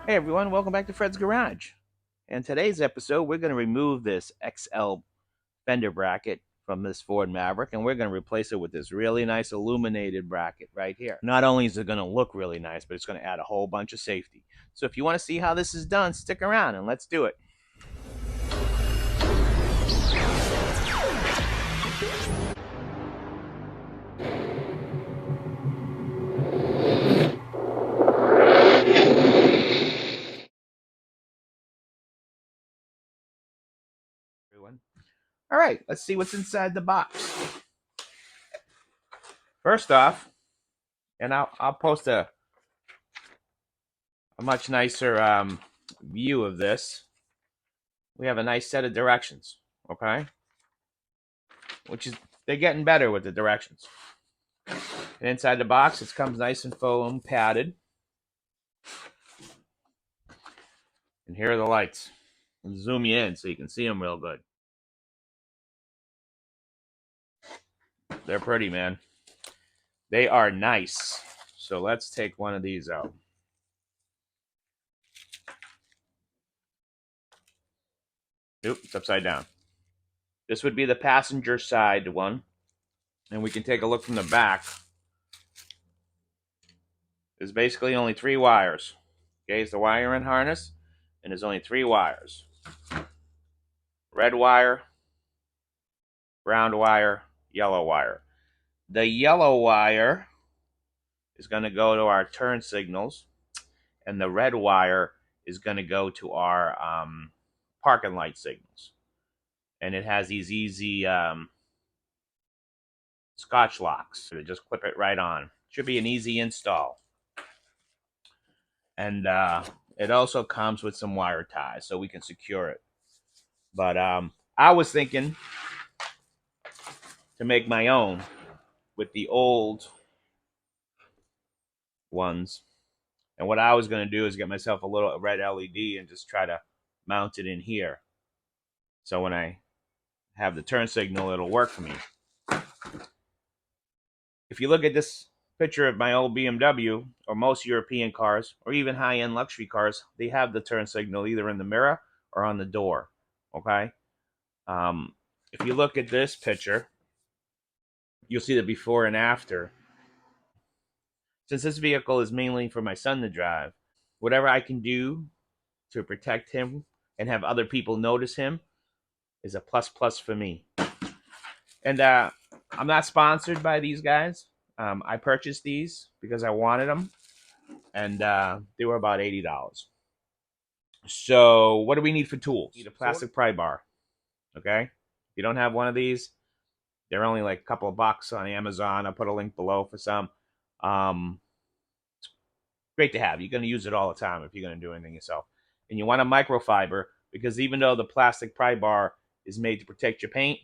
Hey everyone, welcome back to Fred's Garage. In today's episode, we're going to remove this XL fender bracket from this Ford Maverick, and we're going to replace it with this really nice illuminated bracket right here. Not only is it going to look really nice, but it's going to add a whole bunch of safety. So if you want to see how this is done, stick around and let's do it. Everyone. All right, let's see what's inside the box. First off, and I'll post a much nicer view of this. We have a nice set of directions, okay? Which is, they're getting better with the directions. And inside the box, it comes nice and foam padded. And here are the lights. I'll zoom you in so you can see them real good. They're pretty, man. They are nice. So let's take one of these out. Oop, it's upside down. This would be the passenger side one. And we can take a look from the back. There's basically only 3 wires. Okay, it's the wiring harness. And there's only 3 wires. Red wire, brown wire, yellow wire. The yellow wire is going to go to our turn signals, and the red wire is going to go to our parking light signals. And it has these easy Scotch locks. So just clip it right on. Should be an easy install. And it also comes with some wire ties so we can secure it. But I was thinking to make my own with the old ones. And what I was going to do is get myself a little red LED and just try to mount it in here. So when I have the turn signal, it'll work for me. If you look at this picture of my old BMW, or most European cars, or even high-end luxury cars, they have the turn signal either in the mirror or on the door. Okay? If you look at this picture, you'll see the before and after. Since this vehicle is mainly for my son to drive, whatever I can do to protect him and have other people notice him is a plus for me. And I'm not sponsored by these guys. I purchased these because I wanted them, and they were about $80. So what do we need for tools? We need a plastic pry bar. Okay, if you don't have one of these, they're only like a couple of bucks on Amazon. I'll put a link below for some. It's great to have. You're going to use it all the time if you're going to do anything yourself. And you want a microfiber, because even though the plastic pry bar is made to protect your paint,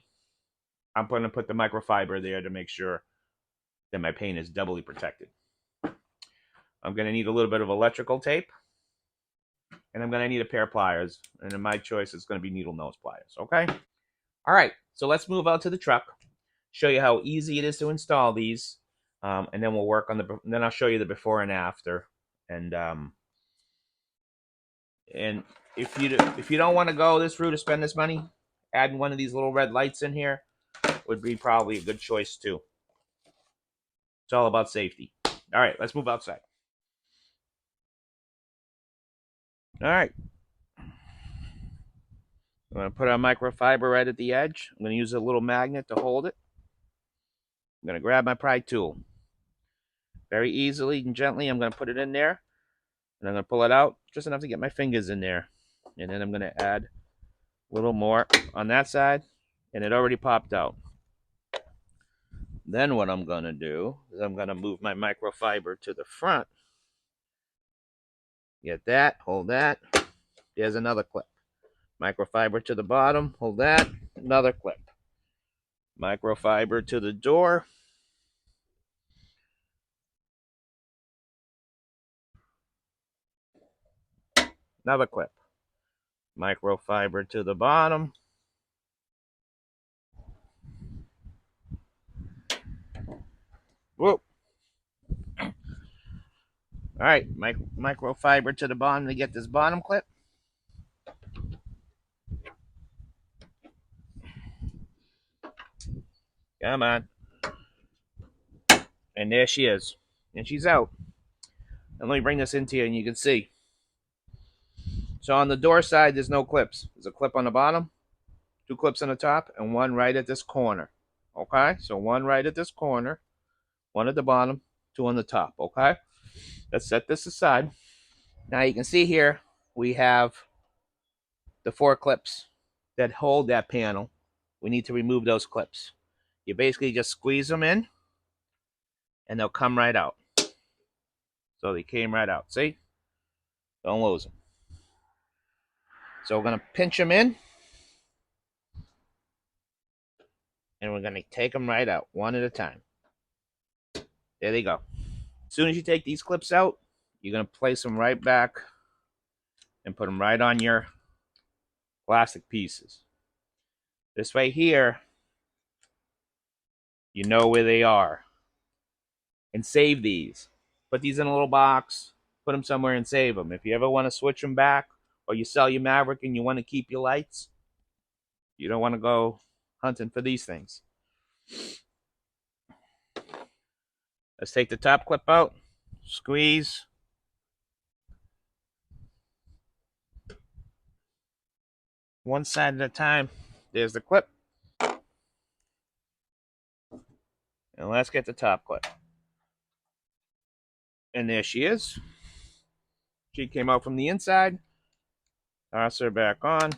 I'm going to put the microfiber there to make sure that my paint is doubly protected. I'm going to need a little bit of electrical tape, and I'm going to need a pair of pliers. And in my choice, it's going to be needle nose pliers. Okay? All right, so let's move out to the truck, show you how easy it is to install these, and then we'll work on then I'll show you the before and after. And if you don't want to go this route to spend this money, adding one of these little red lights in here would be probably a good choice too. It's all about safety. All right, let's move outside. All right. I'm going to put our microfiber right at the edge. I'm going to use a little magnet to hold it. I'm going to grab my pry tool. Very easily and gently, I'm going to put it in there. And I'm going to pull it out just enough to get my fingers in there. And then I'm going to add a little more on that side. And it already popped out. Then what I'm going to do is I'm going to move my microfiber to the front. Get that, hold that. There's another clip. Microfiber to the bottom, hold that, another clip. Microfiber to the door. Another clip. Microfiber to the bottom. Whoop. All right, microfiber to the bottom to get this bottom clip. Come on. And there she is. And she's out. And let me bring this into you and you can see. So on the door side, there's no clips. There's a clip on the bottom, 2 clips on the top, and 1 right at this corner. Okay? So 1 right at this corner, 1 at the bottom, 2 on the top. Okay? Let's set this aside. Now you can see here, we have the 4 clips that hold that panel. We need to remove those clips. You basically just squeeze them in, and they'll come right out. So they came right out. See? Don't lose them. So we're going to pinch them in, and we're going to take them right out, 1 at a time. There they go. As soon as you take these clips out, you're going to place them right back and put them right on your plastic pieces. This way here, you know where they are. And save these. Put these in a little box, put them somewhere and save them. If you ever want to switch them back, or you sell your Maverick and you want to keep your lights, you don't want to go hunting for these things. Let's take the top clip out, squeeze. One side at a time. There's the clip. And let's get the top clip. And there she is. She came out from the inside. Toss her back on.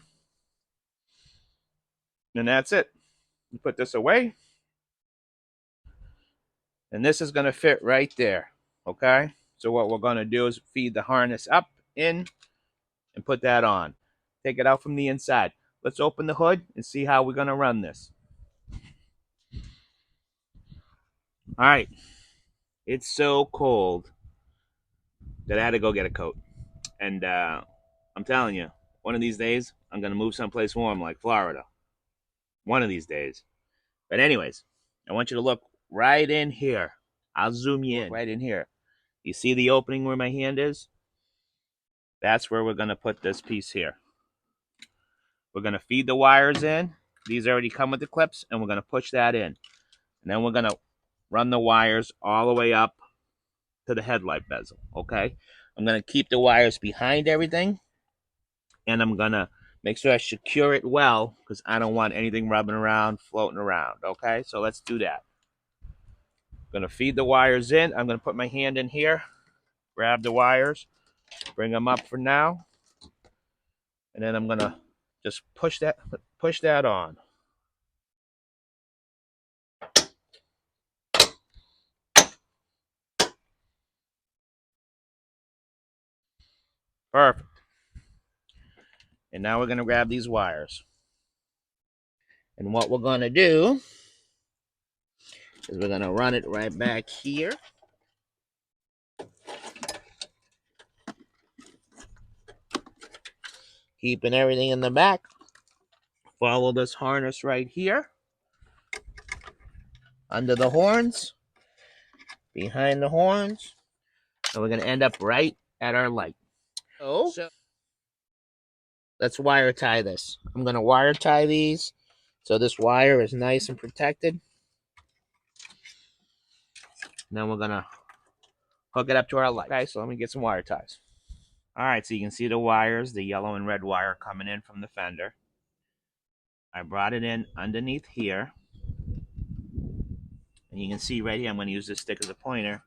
And that's it. You put this away. And this is going to fit right there. Okay? So what we're going to do is feed the harness up, in, and put that on. Take it out from the inside. Let's open the hood and see how we're going to run this. All right. It's so cold that I had to go get a coat. And I'm telling you, one of these days, I'm going to move someplace warm like Florida. One of these days. But anyways, I want you to look right in here. I'll zoom you in. Right in here. You see the opening where my hand is? That's where we're going to put this piece here. We're going to feed the wires in. These already come with the clips, and we're going to push that in. And then we're going to run the wires all the way up to the headlight bezel, okay? I'm going to keep the wires behind everything, and I'm going to make sure I secure it well because I don't want anything rubbing around, floating around, okay? So let's do that. I'm going to feed the wires in. I'm going to put my hand in here, grab the wires, bring them up for now, and then I'm going to just push that on. Perfect. And now we're going to grab these wires. And what we're going to do is we're going to run it right back here. Keeping everything in the back. Follow this harness right here. Under the horns. Behind the horns. So we're going to end up right at our light. So let's wire tie this. I'm going to wire tie these so this wire is nice and protected. And then we're going to hook it up to our light. Okay, so let me get some wire ties. All right, so you can see the wires, the yellow and red wire coming in from the fender. I brought it in underneath here. And you can see right here, I'm going to use this stick as a pointer.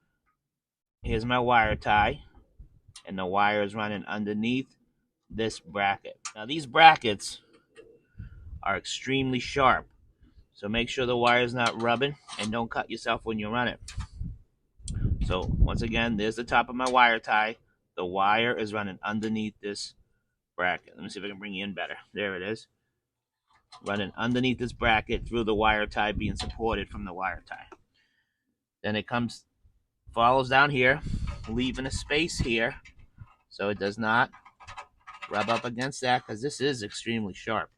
Here's my wire tie. And the wire is running underneath this bracket. Now these brackets are extremely sharp. So make sure the wire is not rubbing and don't cut yourself when you run it. So once again, there's the top of my wire tie. The wire is running underneath this bracket. Let me see if I can bring you in better. There it is. Running underneath this bracket through the wire tie being supported from the wire tie. Then it follows down here, leaving a space here so it does not rub up against that because this is extremely sharp.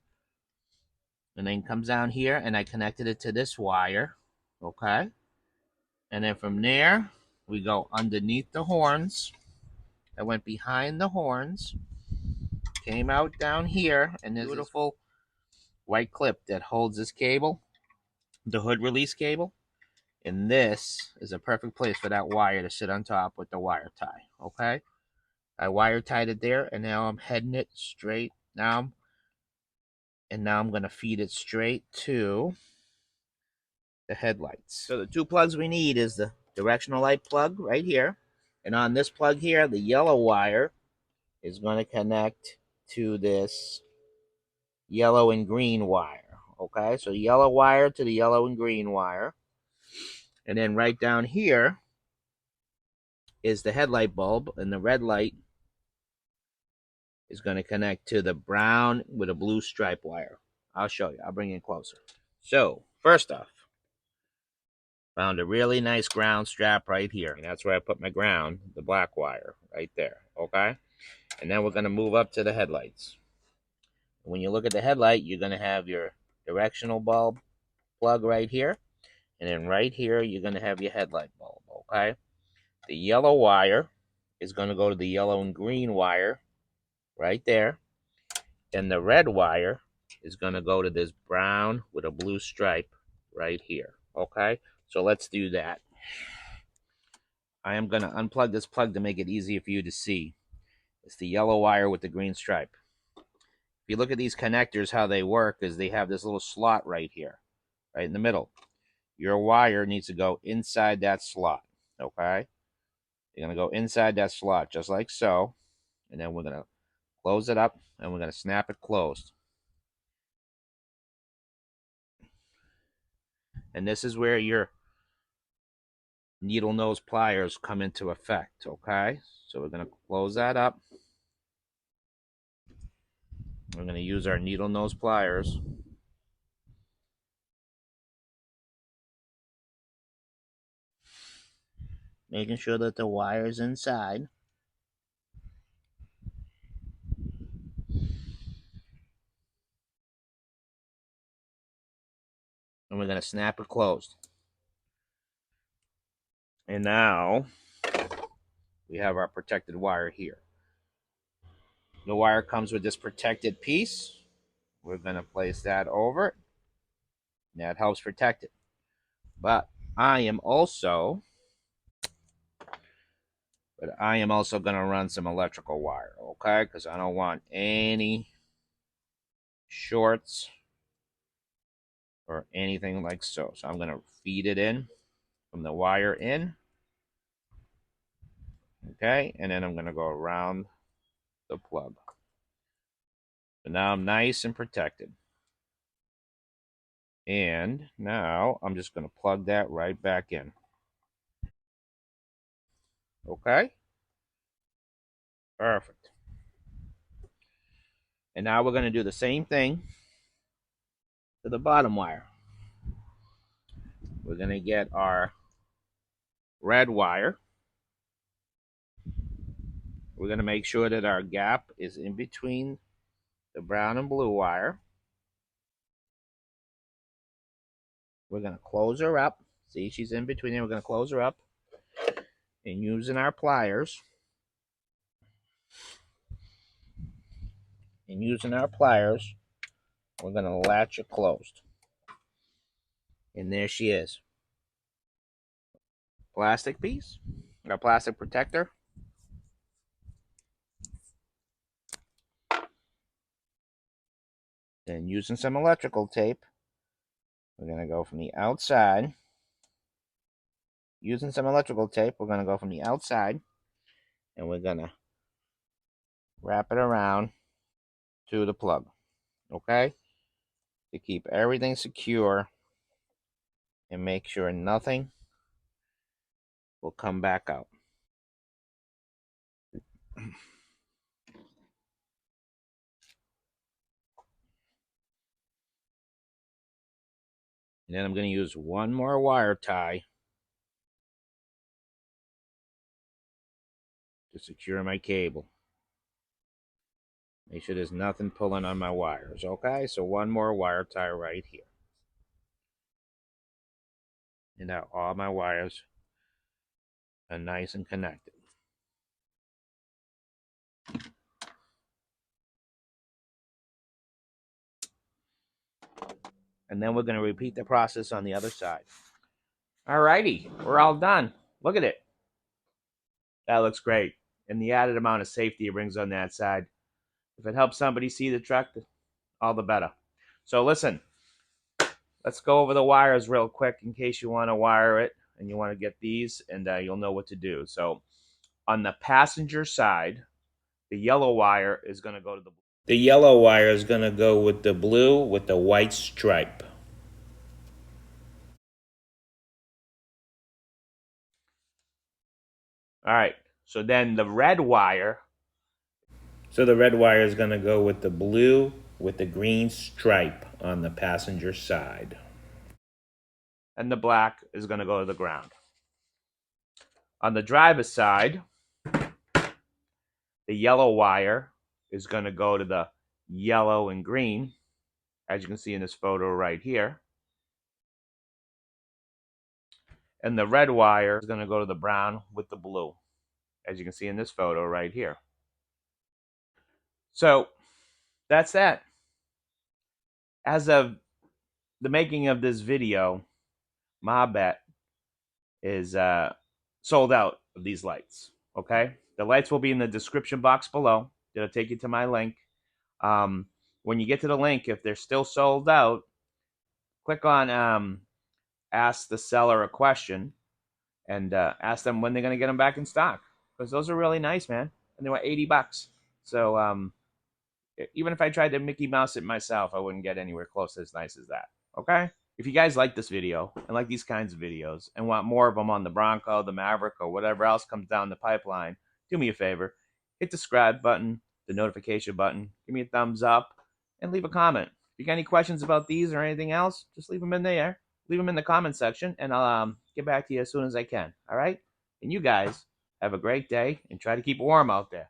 And then comes down here and I connected it to this wire, okay? And then from there, we go underneath the horns I went behind the horns, came out down here, and there's beautiful white clip that holds this cable, the hood release cable. And this is a perfect place for that wire to sit on top with the wire tie, okay? I wire tied it there, and now I'm heading it straight. Now I'm going to feed it straight to the headlights. So the two plugs we need is the directional light plug right here. And on this plug here, the yellow wire is going to connect to this yellow and green wire. Okay, so yellow wire to the yellow and green wire. And then right down here is the headlight bulb, and the red light is going to connect to the brown with a blue stripe wire. I'll show you. I'll bring it closer. So, first off, found a really nice ground strap right here. And that's where I put my ground, the black wire, right there. Okay? And then we're going to move up to the headlights. When you look at the headlight, you're going to have your directional bulb plug right here. And then right here, you're going to have your headlight bulb. Okay? The yellow wire is going to go to the yellow and green wire right there. And the red wire is going to go to this brown with a blue stripe right here. Okay? So let's do that. I am going to unplug this plug to make it easier for you to see. It's the yellow wire with the green stripe. If you look at these connectors, how they work is they have this little slot right here, right in the middle. Your wire needs to go inside that slot, okay? You're going to go inside that slot just like so. And then we're going to close it up and we're going to snap it closed. And this is where your needle nose pliers come into effect, okay? So we're going to close that up. We're going to use our needle nose pliers. Making sure that the wire's inside. And we're going to snap it closed. And now we have our protected wire here. The wire comes with this protected piece. We're going to place that over it. That helps protect it. But I am also going to run some electrical wire, okay? Because I don't want any shorts or anything like so. So I'm going to feed it in from the wire in. Okay, and then I'm going to go around the plug. So now I'm nice and protected. And now I'm just going to plug that right back in. Okay? Perfect. And now we're going to do the same thing to the bottom wire. We're going to get our red wire. We're going to make sure that our gap is in between the brown and blue wire. We're going to close her up. See, she's in between there. We're going to close her up. And using our pliers. We're going to latch it closed. And there she is. Plastic piece. Our plastic protector. Then using some electrical tape, we're going to go from the outside. Using some electrical tape, we're going to go from the outside. And we're going to wrap it around to the plug. Okay? To keep everything secure and make sure nothing will come back out. And then I'm going to use one more wire tie to secure my cable. Make sure there's nothing pulling on my wires, okay? So one more wire tie right here. And now all my wires are nice and connected. And then we're going to repeat the process on the other side. Alrighty, we're all done. Look at it. That looks great. And the added amount of safety it brings on that side. If it helps somebody see the truck, all the better. So listen, let's go over the wires real quick in case you want to wire it and you want to get these, and you'll know what to do. So on the passenger side, the yellow wire is going to go to the blue. The yellow wire is going to go with the blue with the white stripe. All right, so then the red wire. So the red wire is going to go with the blue with the green stripe on the passenger side. And the black is going to go to the ground. On the driver's side, the yellow wire is going to go to the yellow and green, as you can see in this photo right here. And the red wire is going to go to the brown with the blue, as you can see in this photo right here. So that's that. As of the making of this video, Mabett is sold out of these lights. Okay, the lights will be in the description box below. It'll take you to my link. When you get to the link, if they're still sold out, click on ask the seller a question and ask them when they're going to get them back in stock, because those are really nice, man, and they were $80. So even if I tried to Mickey Mouse it myself, I wouldn't get anywhere close as nice as that. Okay? If you guys like this video and like these kinds of videos and want more of them on the Bronco, the Maverick, or whatever else comes down the pipeline, do me a favor. Hit the subscribe button, the notification button, give me a thumbs up, and leave a comment. If you got any questions about these or anything else, just leave them in there. Leave them in the comment section, and I'll get back to you as soon as I can. All right? And you guys have a great day, and try to keep it warm out there.